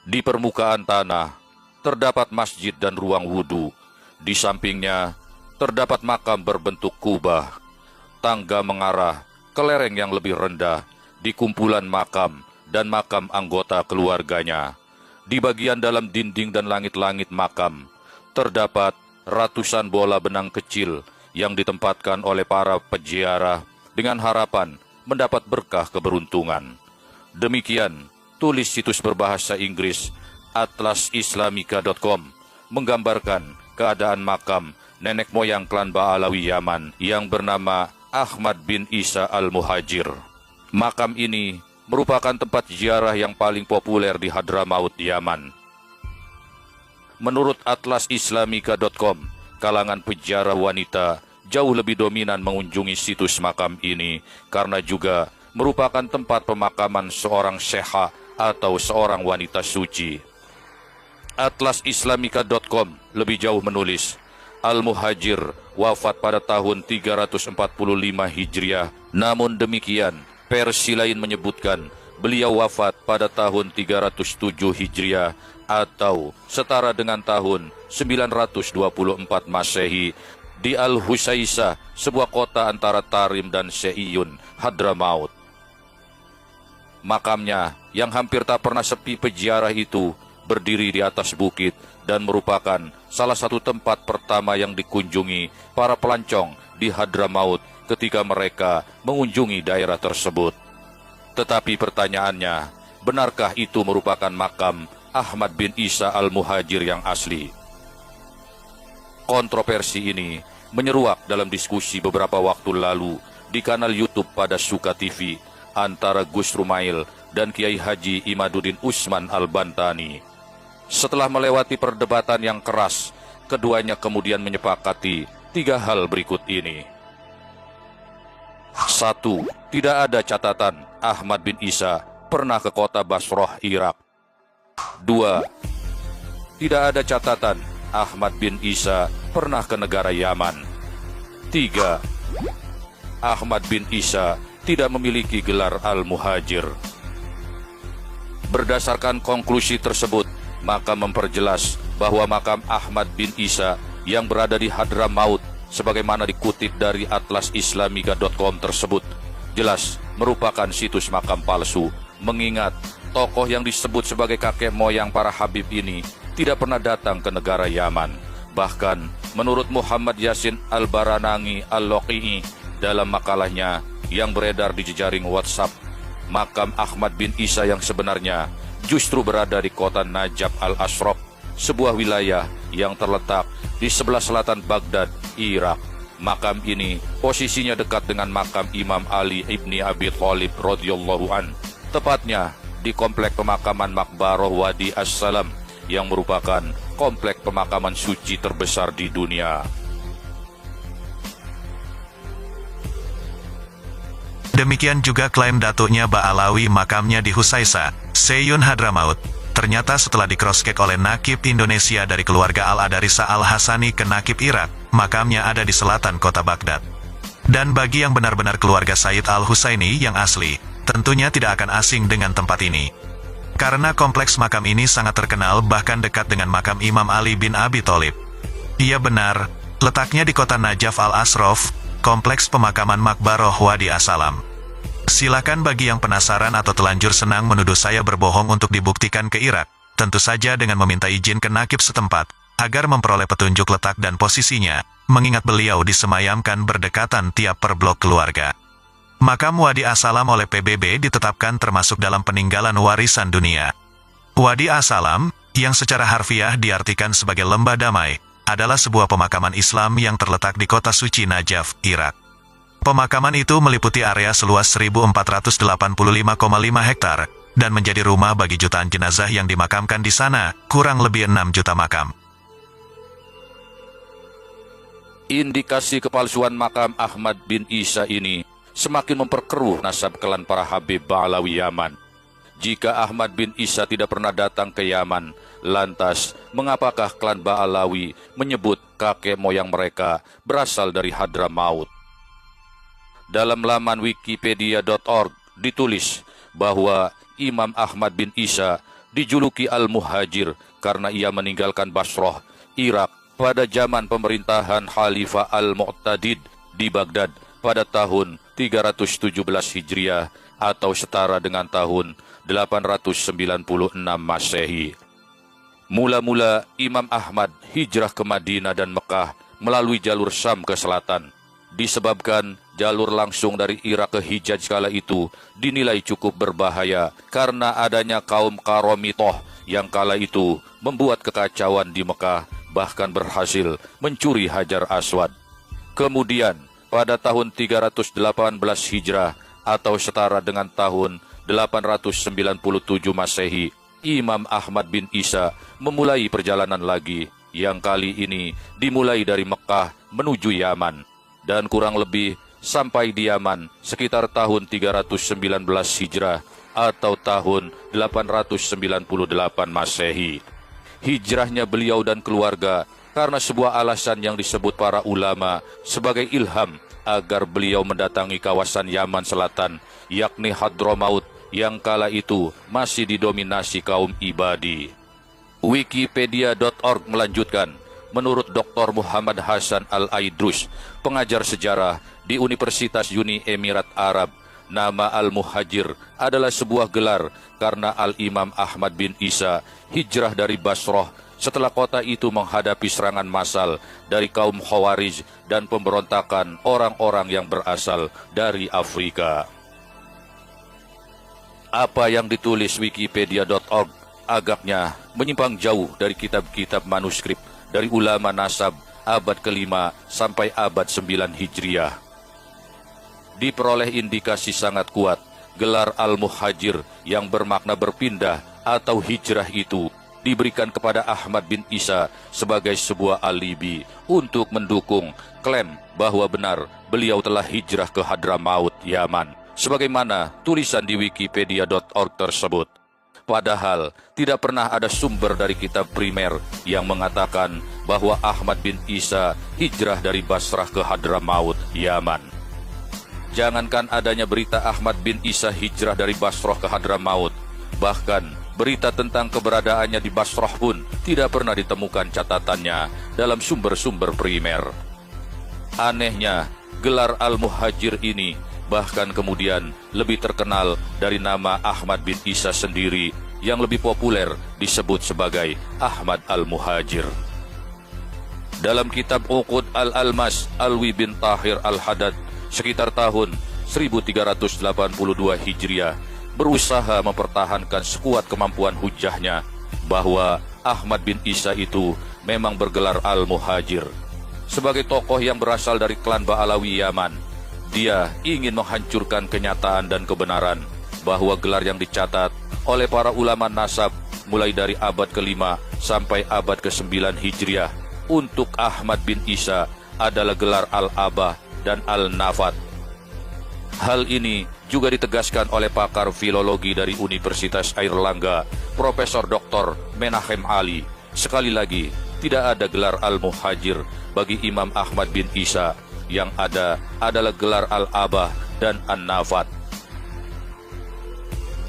Di permukaan tanah terdapat masjid dan ruang wudhu. Di sampingnya terdapat makam berbentuk kubah. Tangga mengarah ke lereng yang lebih rendah di kumpulan makam dan makam anggota keluarganya. Di bagian dalam dinding dan langit-langit makam terdapat ratusan bola benang kecil yang ditempatkan oleh para peziarah dengan harapan mendapat berkah keberuntungan. Demikian tulis situs berbahasa Inggris atlasislamika.com menggambarkan keadaan makam nenek moyang klan Ba'alawi Yaman yang bernama Ahmad bin Isa al-Muhajir. Makam ini merupakan tempat ziarah yang paling populer di Hadramaut, Yaman. Menurut atlasislamika.com, kalangan peziarah wanita jauh lebih dominan mengunjungi situs makam ini karena juga merupakan tempat pemakaman seorang syekha atau seorang wanita suci. Atlasislamika.com lebih jauh menulis, Al-Muhajir wafat pada tahun 345 Hijriah. Namun demikian, versi lain menyebutkan beliau wafat pada tahun 307 Hijriah atau setara dengan tahun 924 Masehi di Al-Husaisah, sebuah kota antara Tarim dan Seiyun, Hadramaut. Makamnya yang hampir tak pernah sepi peziarah itu berdiri di atas bukit dan merupakan salah satu tempat pertama yang dikunjungi para pelancong di Hadramaut ketika mereka mengunjungi daerah tersebut. Tetapi pertanyaannya, benarkah itu merupakan makam Ahmad bin Isa al-Muhajir yang asli? Kontroversi ini menyeruak dalam diskusi beberapa waktu lalu di kanal YouTube pada Suka TV antara Gus Rumail dan Kiai Haji Imaduddin Usman Al-Bantani. Setelah melewati perdebatan yang keras, keduanya kemudian menyepakati 3 hal berikut ini. 1. Tidak ada catatan Ahmad bin Isa pernah ke kota Basrah, Irak. 2. Tidak ada catatan Ahmad bin Isa pernah ke negara Yaman. 3. Ahmad bin Isa tidak memiliki gelar Al-Muhajir. Berdasarkan konklusi tersebut, maka memperjelas bahwa makam Ahmad bin Isa yang berada di Hadramaut sebagaimana dikutip dari atlasislamika.com tersebut jelas merupakan situs makam palsu, mengingat tokoh yang disebut sebagai kakek moyang para Habib ini tidak pernah datang ke negara Yaman. Bahkan menurut Muhammad Yasin Al-Baranangi Al-Loqi'i dalam makalahnya yang beredar di jejaring WhatsApp, makam Ahmad bin Isa yang sebenarnya justru berada di kota Najaf Al-Ashraf, sebuah wilayah yang terletak di sebelah selatan Baghdad, Irak. Makam ini posisinya dekat dengan makam Imam Ali ibni Abi Thalib radhiyallahu an, tepatnya di komplek pemakaman Makbaroh Wadi As-Salam yang merupakan komplek pemakaman suci terbesar di dunia. Demikian juga klaim datuknya Ba'alawi makamnya di Husaisah, Seiyun, Hadramaut. Ternyata setelah di-cross-check oleh Nakib Indonesia dari keluarga Al-Adarisa Al-Hasani ke Nakib Irak, makamnya ada di selatan kota Baghdad. Dan bagi yang benar-benar keluarga Sayyid Al-Husaini yang asli, tentunya tidak akan asing dengan tempat ini. Karena kompleks makam ini sangat terkenal bahkan dekat dengan makam Imam Ali bin Abi Thalib. Iya benar, letaknya di kota Najaf Al-Ashraf, kompleks pemakaman Makbaroh Wadi As-Salam. Silakan bagi yang penasaran atau telanjur senang menuduh saya berbohong untuk dibuktikan ke Irak, tentu saja dengan meminta izin ke Nakib setempat, agar memperoleh petunjuk letak dan posisinya, mengingat beliau disemayamkan berdekatan tiap per blok keluarga. Makam Wadi As-Salam oleh PBB ditetapkan termasuk dalam peninggalan warisan dunia. Wadi As-Salam, yang secara harfiah diartikan sebagai lembah damai, adalah sebuah pemakaman Islam yang terletak di kota suci Najaf, Irak. Pemakaman itu meliputi area seluas 1.485,5 hektar, dan menjadi rumah bagi jutaan jenazah yang dimakamkan di sana, kurang lebih 6 juta makam. Indikasi kepalsuan makam Ahmad bin Isa ini semakin memperkeruh nasab klan para Habib Ba'alawi Yaman. Jika Ahmad bin Isa tidak pernah datang ke Yaman, lantas mengapakah klan Ba'alawi menyebut kakek moyang mereka berasal dari Hadramaut? Dalam laman wikipedia.org ditulis bahwa Imam Ahmad bin Isa dijuluki Al-Muhajir karena ia meninggalkan Basrah, Irak pada zaman pemerintahan Khalifah Al-Mu'tadid di Baghdad pada tahun 317 Hijriah atau setara dengan tahun 896 Masehi. Mula-mula Imam Ahmad hijrah ke Madinah dan Mekah melalui jalur Syam ke selatan. Disebabkan jalur langsung dari Irak ke Hijaz kala itu dinilai cukup berbahaya karena adanya kaum Qaromitoh yang kala itu membuat kekacauan di Mekah, bahkan berhasil mencuri Hajar Aswad. Kemudian pada tahun 318 Hijrah atau setara dengan tahun 897 Masehi, Imam Ahmad bin Isa memulai perjalanan lagi, yang kali ini dimulai dari Mekah menuju Yaman, dan kurang lebih sampai di Yaman sekitar tahun 319 Hijrah atau tahun 898 Masehi. Hijrahnya beliau dan keluarga karena sebuah alasan yang disebut para ulama sebagai ilham agar beliau mendatangi kawasan Yaman Selatan, yakni Hadramaut, yang kala itu masih didominasi kaum Ibadi. Wikipedia.org melanjutkan, menurut Dr. Muhammad Hasan Al-Aidrus, pengajar sejarah di Universitas Uni Emirat Arab, nama Al-Muhajir adalah sebuah gelar karena Al-Imam Ahmad bin Isa hijrah dari Basrah setelah kota itu menghadapi serangan massal dari kaum Khawarij dan pemberontakan orang-orang yang berasal dari Afrika. Apa yang ditulis Wikipedia.org agaknya menyimpang jauh dari kitab-kitab manuskrip dari ulama nasab abad ke-5 sampai abad 9 Hijriah. Diperoleh indikasi sangat kuat, gelar Al-Muhajir yang bermakna berpindah atau hijrah itu diberikan kepada Ahmad bin Isa sebagai sebuah alibi untuk mendukung klaim bahwa benar beliau telah hijrah ke Hadramaut, Yaman, sebagaimana tulisan di Wikipedia.org tersebut. Padahal tidak pernah ada sumber dari kitab primer yang mengatakan bahwa Ahmad bin Isa hijrah dari Basrah ke Hadramaut, Yaman. Jangankan adanya berita Ahmad bin Isa hijrah dari Basrah ke Hadramaut, bahkan berita tentang keberadaannya di Basrah pun tidak pernah ditemukan catatannya dalam sumber-sumber primer. Anehnya, gelar Al-Muhajir ini bahkan kemudian lebih terkenal dari nama Ahmad bin Isa sendiri yang lebih populer disebut sebagai Ahmad Al-Muhajir. Dalam kitab Uqud Al-Almas Alwi bin Tahir Al-Haddad sekitar tahun 1382 Hijriah berusaha mempertahankan sekuat kemampuan hujahnya bahwa Ahmad bin Isa itu memang bergelar Al-Muhajir. Sebagai tokoh yang berasal dari klan Ba'alawi Yaman, dia ingin menghancurkan kenyataan dan kebenaran bahwa gelar yang dicatat oleh para ulama nasab mulai dari abad ke-5 sampai abad ke-9 Hijriah untuk Ahmad bin Isa adalah gelar Al-Abah dan Al-Nafat. Hal ini juga ditegaskan oleh pakar filologi dari Universitas Airlangga, Profesor Dr. Menachem Ali. Sekali lagi, tidak ada gelar Al-Muhajir bagi Imam Ahmad bin Isa, yang ada adalah gelar Al-Abah dan An-Nafat.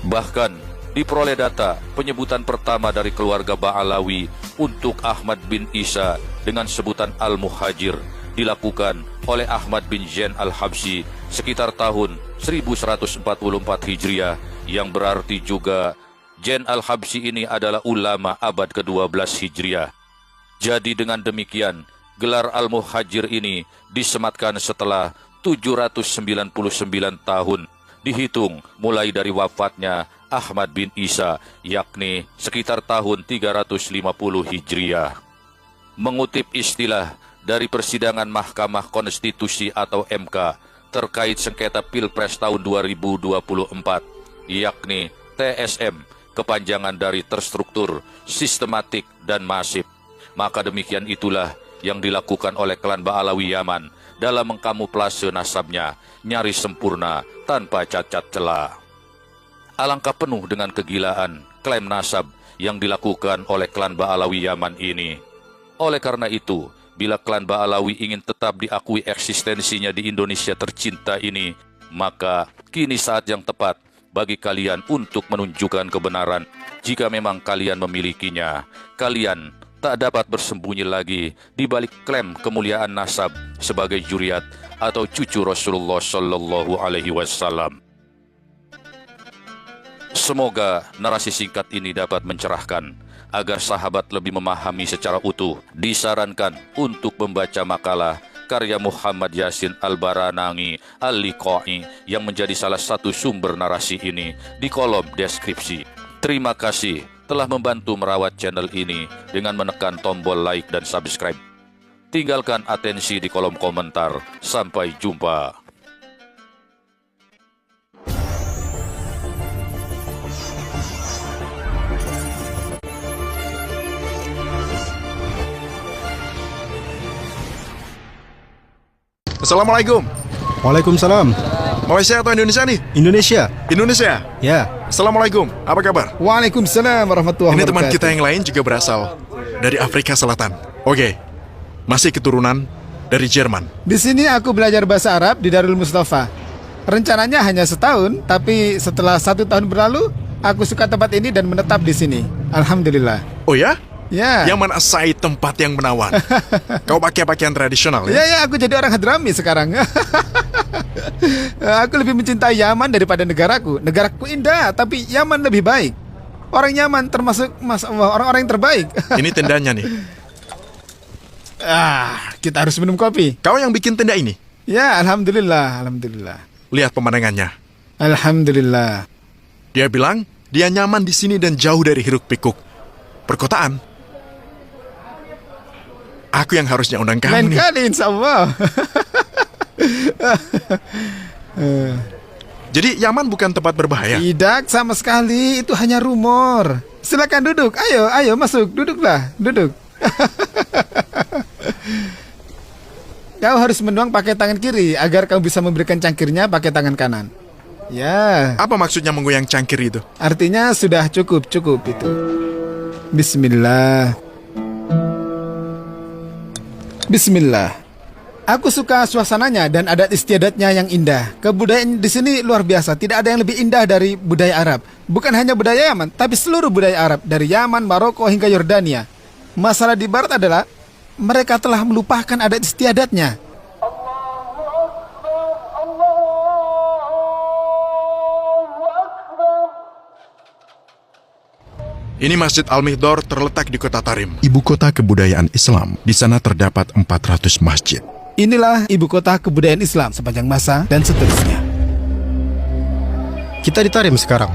Bahkan diperoleh data penyebutan pertama dari keluarga Ba'alawi untuk Ahmad bin Isa dengan sebutan Al-Muhajir dilakukan oleh Ahmad bin Zain Al-Habsyi sekitar tahun 1144 Hijriah, yang berarti juga Zain Al-Habsyi ini adalah ulama abad ke-12 Hijriah. Jadi dengan demikian, gelar Al-Muhajir ini disematkan setelah 799 tahun dihitung mulai dari wafatnya Ahmad bin Isa, yakni sekitar tahun 350 Hijriah. Mengutip istilah dari persidangan Mahkamah Konstitusi atau MK terkait sengketa Pilpres tahun 2024, yakni TSM, kepanjangan dari terstruktur, sistematik, dan masif, maka demikian itulah yang dilakukan oleh klan Ba'alawi Yaman dalam mengkamuflase nasabnya nyaris sempurna tanpa cacat celah. Alangkah penuh dengan kegilaan klaim nasab yang dilakukan oleh klan Ba'alawi Yaman ini. Oleh karena itu, bila klan Ba'alawi ingin tetap diakui eksistensinya di Indonesia tercinta ini, maka kini saat yang tepat bagi kalian untuk menunjukkan kebenaran. Jika memang kalian memilikinya, kalian tak dapat bersembunyi lagi di balik klaim kemuliaan nasab sebagai juriat atau cucu Rasulullah Sallallahu Alaihi Wasallam. Semoga narasi singkat ini dapat mencerahkan agar sahabat lebih memahami secara utuh. Disarankan untuk membaca makalah karya Muhammad Yasin Al-Baranangi Al-Liqai yang menjadi salah satu sumber narasi ini di kolom deskripsi. Terima kasih telah membantu merawat channel ini dengan menekan tombol like dan subscribe. Tinggalkan atensi di kolom komentar. Sampai jumpa. Assalamualaikum. Waalaikumsalam. Malaysia atau Indonesia nih? Indonesia. Indonesia. Ya. Assalamualaikum. Apa kabar? Waalaikumsalam warahmatullahi Ini wabarakatuh. teman kita yang lain juga berasal dari Afrika Selatan. Oke. Masih keturunan dari Jerman. Di sini aku belajar bahasa Arab di Darul Mustafa. Rencananya hanya setahun, tapi setelah 1 tahun berlalu, aku suka tempat ini dan menetap di sini. Alhamdulillah. Oh ya? Ya. Yaman Asai, tempat yang menawan. Kau pakai pakaian tradisional ya? Ya, aku jadi orang Hadrami sekarang. Aku lebih mencintai Yaman daripada negaraku. Negaraku indah, tapi Yaman lebih baik. Orang Yaman termasuk orang-orang yang terbaik. Ini tendanya nih. Kita harus minum kopi. Kau yang bikin tenda ini? Ya, alhamdulillah, alhamdulillah. Lihat pemandangannya. Alhamdulillah. Dia bilang dia nyaman di sini dan jauh dari hiruk pikuk perkotaan. Aku yang harusnya undang kamu Lain nih. kali insya Allah. Jadi Yaman bukan tempat berbahaya? Tidak sama sekali, itu hanya rumor. Silakan duduk, ayo masuk, duduklah, duduk. Kau harus menuang pakai tangan kiri agar kau bisa memberikan cangkirnya pakai tangan kanan. Ya, Apa maksudnya menggoyang cangkir itu? artinya sudah cukup itu. Bismillah. Bismillah. Aku suka suasananya dan adat istiadatnya yang indah. Kebudayaan di sini luar biasa. Tidak ada yang lebih indah dari budaya Arab. Bukan hanya budaya Yaman, tapi seluruh budaya Arab dari Yaman, Maroko hingga Yordania. Masalah di barat adalah mereka telah melupakan adat istiadatnya. Ini Masjid Al-Mihdor terletak di kota Tarim, ibu kota kebudayaan Islam. Di sana terdapat 400 masjid. Inilah ibu kota kebudayaan Islam sepanjang masa dan seterusnya. Kita di Tarim sekarang.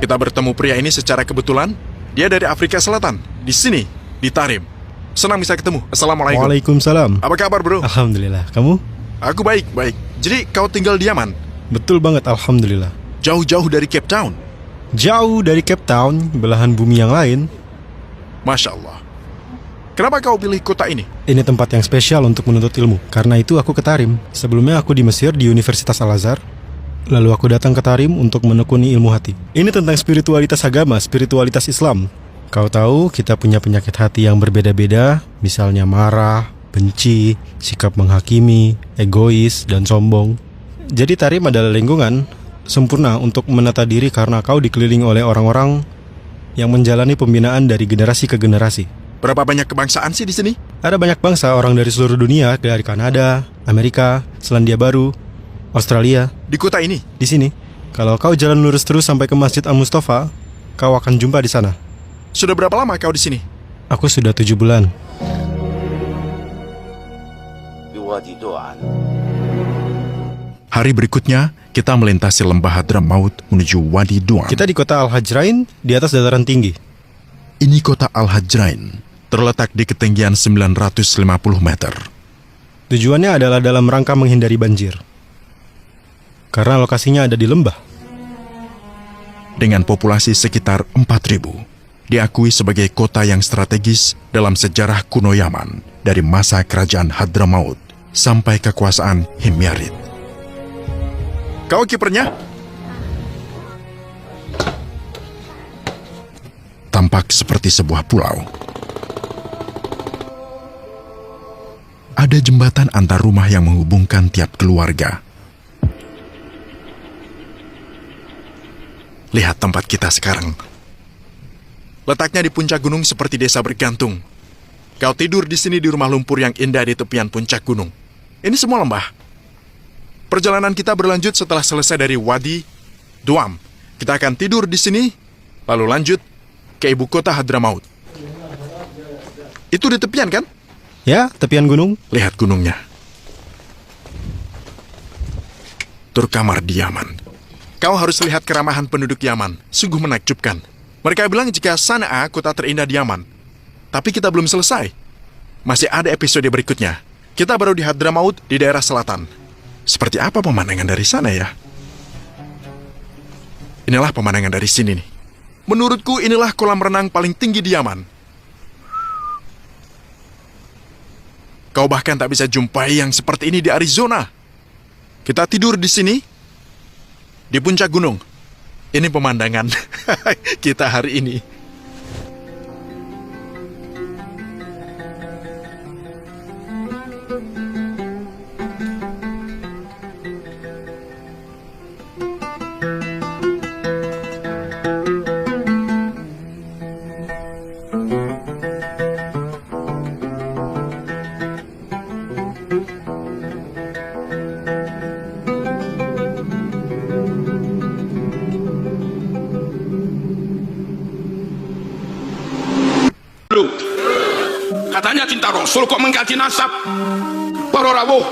Kita bertemu pria ini secara kebetulan. Dia dari Afrika Selatan, di sini, di Tarim. Senang bisa ketemu. Assalamualaikum. Waalaikumsalam. Apa kabar bro? Alhamdulillah. Kamu? Aku baik. Jadi kau tinggal di Yaman? Betul banget, alhamdulillah. Jauh-jauh dari Cape Town? Jauh dari Cape Town, belahan bumi yang lain. Masya Allah. Kenapa kau pilih kota ini? Ini tempat yang spesial untuk menuntut ilmu. Karena itu aku ke Tarim. Sebelumnya aku di Mesir di Universitas Al-Azhar. Lalu aku datang ke Tarim untuk menekuni ilmu hati. Ini tentang spiritualitas agama, spiritualitas Islam. Kau tahu kita punya penyakit hati yang berbeda-beda. Misalnya marah, benci, sikap menghakimi, egois, dan sombong. Jadi Tarim adalah lingkungan sempurna untuk menata diri karena kau dikelilingi oleh orang-orang yang menjalani pembinaan dari generasi ke generasi. Berapa banyak kebangsaan sih di sini? Ada banyak bangsa orang dari seluruh dunia, dari Kanada, Amerika, Selandia Baru, Australia. Di kota ini? Di sini, kalau kau jalan lurus terus sampai ke Masjid Al-Mustafa, kau akan jumpa di sana. Sudah berapa lama kau di sini? Aku sudah 7 bulan. Hari berikutnya, kita melintasi lembah Hadramaut menuju Wadi Duan. Kita di kota Al-Hajrain, di atas dataran tinggi. Ini kota Al-Hajrain, terletak di ketinggian 950 meter. Tujuannya adalah dalam rangka menghindari banjir. Karena lokasinya ada di lembah. Dengan populasi sekitar 4.000, diakui sebagai kota yang strategis dalam sejarah kuno Yaman dari masa kerajaan Hadramaut sampai kekuasaan Himyarid. Kau kipernya? Tampak seperti sebuah pulau. Ada jembatan antar rumah yang menghubungkan tiap keluarga. Lihat tempat kita sekarang. Letaknya di puncak gunung seperti desa bergantung. Kau tidur di sini di rumah lumpur yang indah di tepian puncak gunung. Ini semua lembah. Perjalanan kita berlanjut setelah selesai dari Wadi Duam. Kita akan tidur di sini, lalu lanjut ke ibu kota Hadramaut. Itu di tepian kan? Ya, tepian gunung. Lihat gunungnya. Turkamar di Yaman. Kau harus lihat keramahan penduduk Yaman. Sungguh menakjubkan. Mereka bilang jika Sana'a kota terindah di Yaman. Tapi kita belum selesai. Masih ada episode berikutnya. Kita baru di Hadramaut di daerah selatan. Seperti apa pemandangan dari sana ya? Inilah pemandangan dari sini nih. Menurutku inilah kolam renang paling tinggi di Yaman. Kau bahkan tak bisa jumpai yang seperti ini di Arizona. Kita tidur di sini, di puncak gunung. Ini pemandangan kita hari ini. Katanya cinta Rasul kok mengkaji nasab. Para rawuh,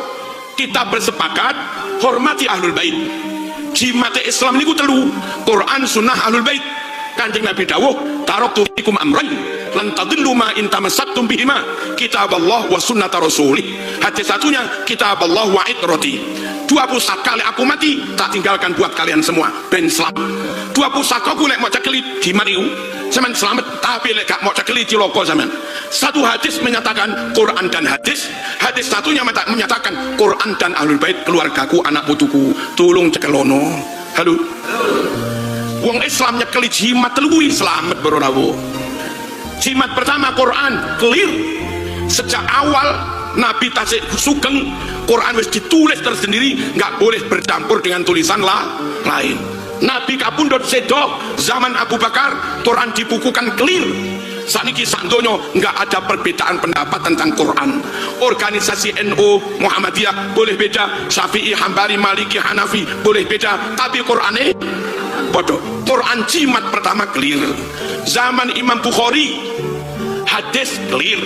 kita bersepakat hormati ahlul bait. Jimate Islam niku telu, Quran, sunnah, ahlul bait. Kanjeng Nabi dawuh, taraktu fikum amrayn lan tadillu ma in tamassaktum bihima, kitaballah wa sunnata rasulih. Hadis satunya, kitaballah wa itrati. Dua pusaka lek aku mati tak tinggalkan buat kalian semua ben selamat. Dua pusaka ku lek mau cekeli jimat iku sampean selamat, tapi lek gak mau cekeli ciloko sampean. Satu hadis menyatakan Quran dan hadis, hadis satunya menyatakan Quran dan ahlul bait, keluargaku, anak putuku, tulung cekelono. Halo. Wong Islam nyekeli jimat teluwi selamat berorawo. Jimat pertama Quran clear. Sejak awal Nabi tasik sugeng, Quran wis ditulis tersendiri, nggak boleh bercampur dengan tulisan lain. Nabi kapundhut sedok zaman Abu Bakar, Quran dibukukan clear. Saniki sandonya nggak ada perbedaan pendapat tentang Quran. Organisasi NU Muhammadiyah boleh beda, Syafi'i, Hambali, Maliki, Hanafi boleh beda, tapi Qur'ane bodoh. Quran jimat pertama clear. Zaman Imam Bukhari hadis clear.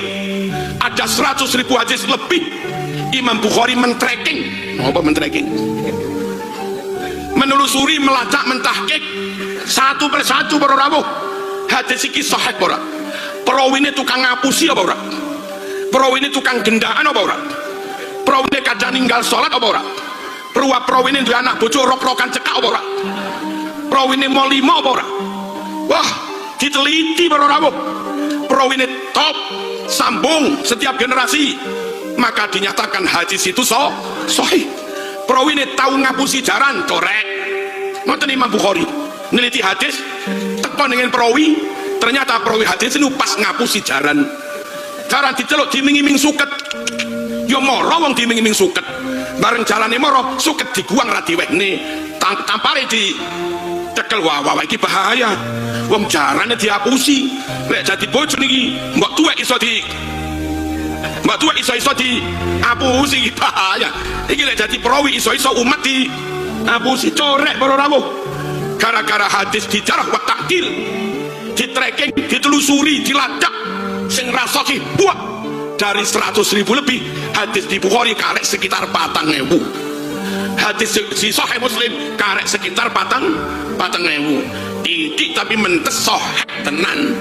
Ada 100.000 hadis lebih. Imam Bukhari men-tracking. Apa men-tracking? Menelusuri, melacak, mentahqiq satu persatu para rawuh. Hadis iki sahih ora? Perawine tukang ngapusi apa ora? Perawine tukang gendaan apa ora? Perawine kadang ninggal sholat apa ora? Perawine duwe anak bojo rok-rokan cekak apa ora? Perawine mau lima apa ora? Wah, diteliti para rawuh. Perawine top, sambung setiap generasi, maka dinyatakan hadis itu sahih. Perawine tahu ngapusi jaran, corek. Ngoten Imam Bukhari neliti hadis, teko dengan perawi, ternyata perawi hadis itu pas ngapusi jaran. Jaran diceluk diming-iming suket. Yo moro wong diming-iming suket. Bareng jalane moro, suket diguang ra diwehne. Tampare di cekel, wah iki bahaya. Wong jarane diapusi. Lek dadi bojo niki mbok tuwek iso di apusi, bahaya. Iki lek dadi perawi iso-iso umat di apusi, corek para rawuh. Gara-gara hadis dijarah wa ta'dil, di-tracking, ditelusuri, dilacak, sing rasa ki buak. Dari 100.000 lebih hadis di Bukhari karek sekitar 4.000. Hadis si Sahih Muslim karek sekitar 4.000. Titik tapi mentes sahih tenan.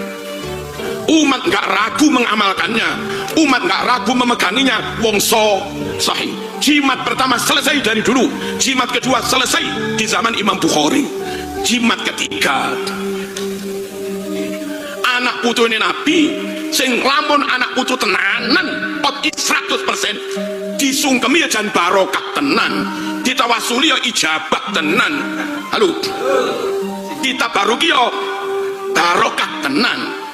Umat nggak ragu mengamalkannya, umat nggak ragu memeganginya. Wong sahih. Jimat pertama selesai dari dulu, jimat kedua selesai di zaman Imam Bukhari, jimat ketiga anak putu ini Nabi, sing lamun anak putu tenanan poti 100% disungkemi jan barokah tenan, ditawasuli ya ijabah tenan. Halo, kita baru barokah tenan.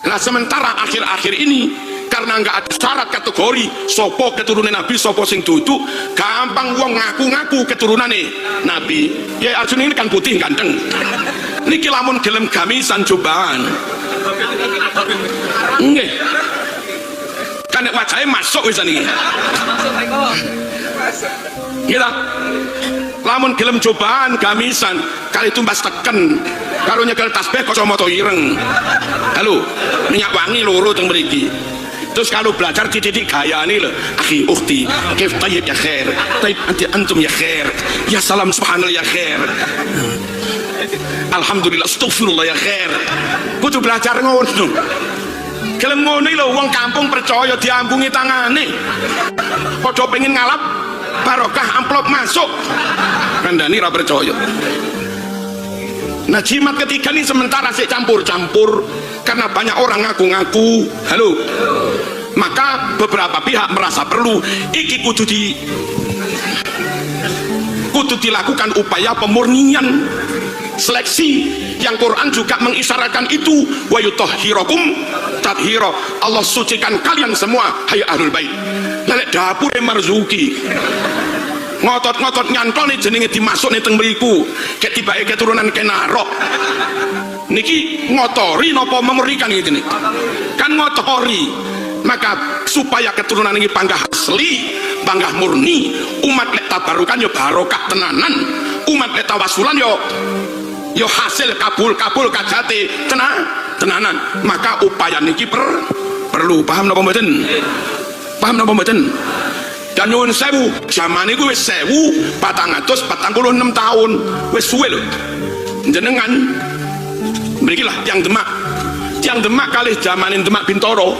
Nah sementara akhir-akhir ini karena nggak ada syarat kategori sopo keturunan Nabi sopo sing dudu, gampang wong ngaku-ngaku keturunane Nabi. Ya Arjuna ini kan putih ganteng, niki lamun gelem gamisan cobaan nggih kan wajahnya masuk wis niki kita lamun gelem cobaan gamisan kali tumbas teken karo nyekel tasbih kacamata ireng. Halo, minyak wangi loro teng mriki. Terus kalau belajar dididik gaya ini loh, akhi ukhti kif tayyib ya khair, tayyib antum ya khair, ya salam subhanallah ya khair, alhamdulillah astaghfirullah ya khair. Kudu belajar ngono. Gelem ngono lho wong kampung percaya diambungi tangane. Padha pengen ngalap barokah amplop masuk. Kandhani ra percaya. Nah jimat ketiga ini sementara sih campur-campur karena banyak orang ngaku-ngaku. Halo, maka beberapa pihak merasa perlu iki kudu dilakukan upaya pemurnian, seleksi. Yang Quran juga mengisyaratkan itu, wa yutahhirakum tathira. Allah sucikan kalian semua hai ahlul bait. Lelek dapur marzuki ngotot-ngotot nyantol nih jenenge dimasuk nih teng mriku kayak tibake keturunan kenarok niki ngotori nopo memurnikan gitu nih kan ngotori. Maka supaya keturunan ini panggah asli panggah murni, umat lek tabarukan yo barokah tenanan, umat lek tawasulan yo hasil kabul kajate tenanan. Maka upaya niki perlu paham napa mboten? Paham napa mboten? Dan nyuwun sewu, zaman itu wis 1446 tahun, wis suwe lho. Jenengan berikilah tiang Demak kali zamanin Demak Bintoro,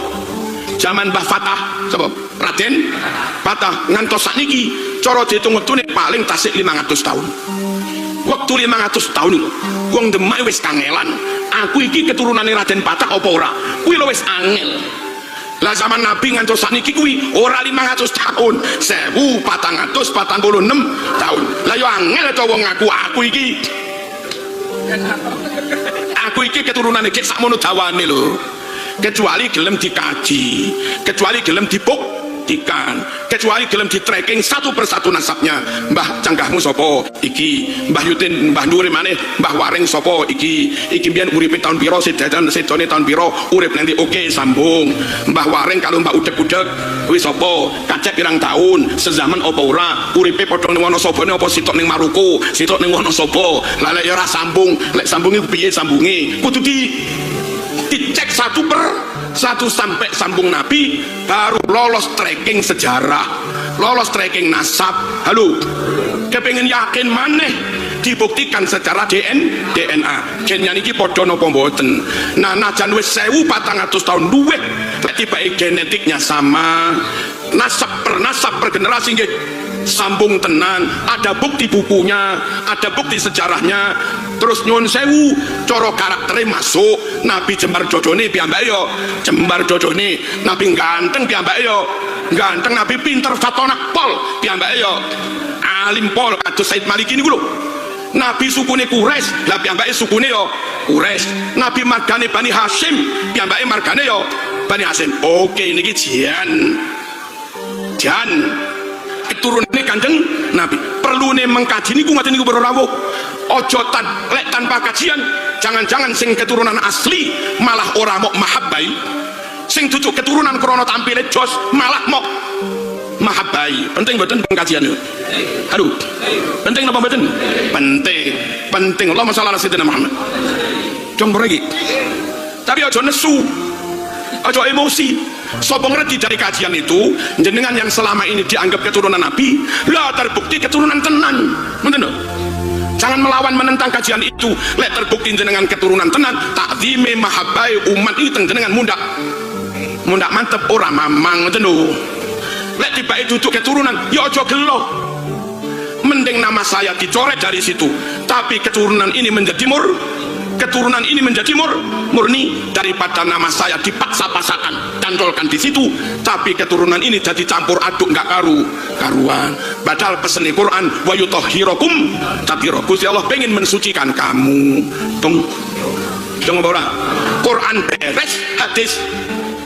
zaman Mbah Fatah, sapa? Raden Fatah ngantos sakniki cara diitung wektune paling tasik 500 tahun. Waktu 500 tahun lho. Wong Demak wis kangelan. Aku iki keturunane Raden Fatah apa ora? Kuwi lho wis angel. Lah zaman Nabi ngantos sakniki kuwi ora 500 tahun, 1446 tahun. Lah yo angel to wong aku iki keturunan iki sakmono dawane lho. Kecuali gelem dikaji, kecuali gelem dibuktikan, kecuali gelem di tracking satu persatu nasabnya. Mbah canggahmu sapa iki, Mbah Yutin, Mbah Nuri maneh, Mbah Waring sapa iki biyen uripe tahun pira, sedane tahun pira, urip nanti oke sambung. Mbah Waring kalau Mbah Udek-udek kuwi sapa, kacek pirang tahun, sezaman apa ora, uripe padha ning Wonosobone apa sitok ning Maruko, sitok ning Wonosobo. Lah lek ora sambung, lek sambunge piye sambunge? Kudu dicek satu sampai sambung Nabi baru lolos tracking sejarah, lolos tracking nasab. Halo, kepengen yakin maneh dibuktikan secara DNA gennya niki padha napa mboten. Nah najan wis 1400 tahun luwih tibake genetiknya sama, nasab per generasi nggih sambung tenan, ada bukti bukunya, ada bukti sejarahnya. Terus nyuwun sewu cara karaktere masuk. Nabi jembar jojone piyambake yo jembar jojone, Nabi ganteng piyambake yo ganteng, Nabi pinter fatonak pol piyambake yo alim pol kados Said Maliki niku lho. Nabi sukune Quraisy, lah piyambake sukune yo Quraisy. Nabi margane Bani Hasyim, piyambake margane yo Bani Hasyim. Oke niki jan keturunannya Kanjeng Nabi. Perlu nih mengkaji niku ngaten niku para rawuh. Ojo lek tanpa kajian, jangan-jangan sing keturunan asli malah ora mok mahabbai. Sing dudu keturunan krana tampile jos malah mok mahabbai. Penting mboten pengkajian yo. Aduh. Penting napa mboten? Penting. Allahumma shalli ala sayyidina Muhammad. Jong mriki. Tapi ojo nesu. Ojo emosi. Sapa ngerti dari kajian itu jenengan yang selama ini dianggap keturunan Nabi lah terbukti keturunan tenan, bener no? Jangan melawan menentang kajian itu. Lek terbukti jenengan keturunan tenan, takzime mahabbai umat ini jenengan mundak mantep ora mamang, bener no? Lek tiba duduk keturunan ya aja gelo, mending nama saya dicoret dari situ, tapi keturunan ini menjadi murni daripada nama saya dipaksa-pasakan cantolkan di situ, tapi keturunan ini jadi campur aduk nggak karuan. Padahal pesan Quran wa yutahhirakum tathira. Gusti Allah pengen mensucikan kamu. Dong ora. Quran beres, hadis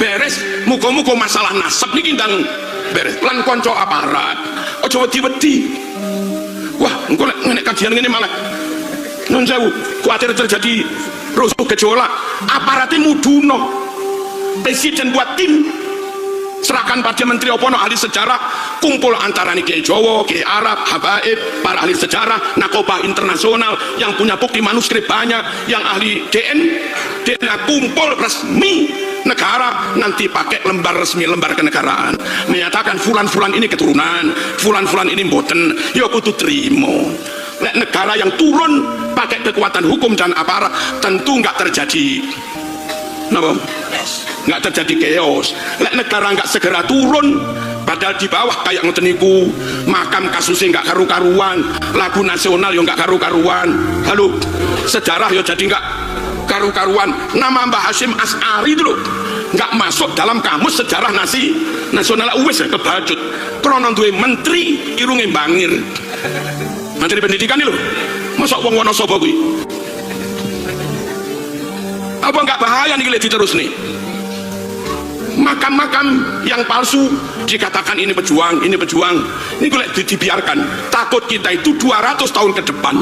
beres. Muga-muga masalah nasab niki ndang beres lan konco aparat aja wedi-wedi. Wah engko nek ngene kajian ngene malah nun sewu kuatir terjadi rusuh gejolak, aparatnya muduno. Presiden buat tim, serahkan pada menteri opono ahli sejarah, kumpul antara Kiai Jawa, Kiai Arab, habaib, para ahli sejarah, nakobah internasional yang punya bukti manuskrip banyak, yang ahli DNA kumpul resmi negara, nanti pakai lembar resmi, lembar kenegaraan, menyatakan fulan-fulan ini keturunan, fulan-fulan ini mboten, ya kudu trimo. Nek negara yang turun pakai kekuatan hukum dan aparat tentu nggak terjadi, napa? Nggak terjadi chaos. Nek negara nggak segera turun, padahal di bawah kayak ngoten niku, makam kasusnya nggak karu-karuan, lagu nasional yo nggak karu-karuan, halo, sejarah yo jadi nggak karu-karuan. Nama Mbah Hasyim As'ari itu loh nggak masuk dalam kamus sejarah nasional. Uwes ya kebajut krono duwe menteri irunge bangir, menteri pendidikan itu loh, masa wong Wonosobo kuwi. Apa nggak bahaya nih kalau diterus nih? Makam-makam yang palsu dikatakan ini pejuang, ini kalau dibiarkan, takut kita itu 200 tahun ke depan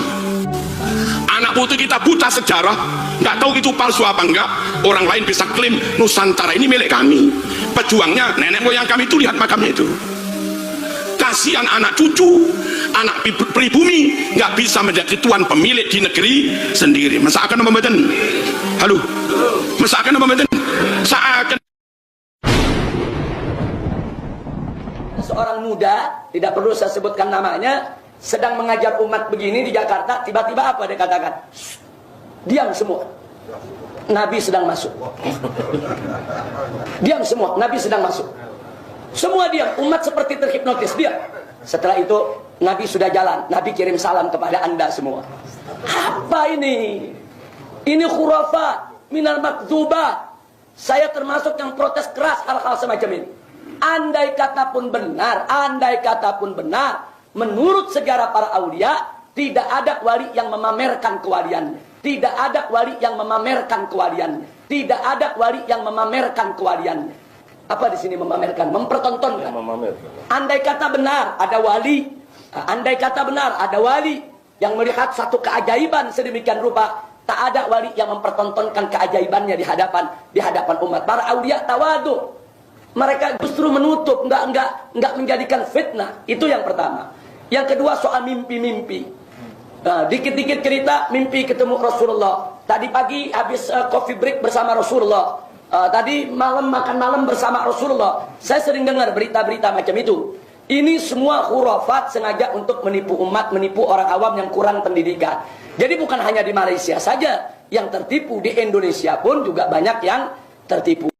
anak putri kita buta sejarah, nggak tahu itu palsu apa enggak. Orang lain bisa klaim Nusantara ini milik kami, pejuangnya nenek moyang kami itu, lihat makamnya itu. Kasihan anak cucu, anak pribumi nggak bisa menjadi tuan pemilik di negeri sendiri. Masa akan membeten? Halo, masa akan membeten? Seakan seorang muda, tidak perlu saya sebutkan namanya, sedang mengajar umat begini di Jakarta, tiba-tiba apa dia katakan? Diam semua, Nabi sedang masuk. Diam semua, Nabi sedang masuk. Semua diam, umat seperti terhipnotis, diam. Setelah itu Nabi sudah jalan, Nabi kirim salam kepada anda semua. Apa ini? Ini khurafat, minal makdzubah. Saya termasuk yang protes keras hal-hal semacam ini. Andai kata pun benar, menurut sejarah para aulia, tidak ada wali yang memamerkan kewaliannya. Tidak ada wali yang memamerkan kewaliannya. Tidak ada wali yang memamerkan kewaliannya. Apa di sini memamerkan? Mempertontonkan. Andai kata benar ada wali, andai kata benar ada wali yang melihat satu keajaiban sedemikian rupa, tak ada wali yang mempertontonkan keajaibannya di hadapan umat. Para aulia tawadu. Mereka justru menutup, enggak menjadikan fitnah. Itu yang pertama. Yang kedua soal mimpi-mimpi. Nah, dikit-dikit cerita mimpi ketemu Rasulullah. Tadi pagi habis coffee break bersama Rasulullah. Tadi malam makan malam bersama Rasulullah. Saya sering dengar berita-berita macam itu. Ini semua khurafat sengaja untuk menipu umat, menipu orang awam yang kurang pendidikan. Jadi bukan hanya di Malaysia saja yang tertipu, di Indonesia pun juga banyak yang tertipu.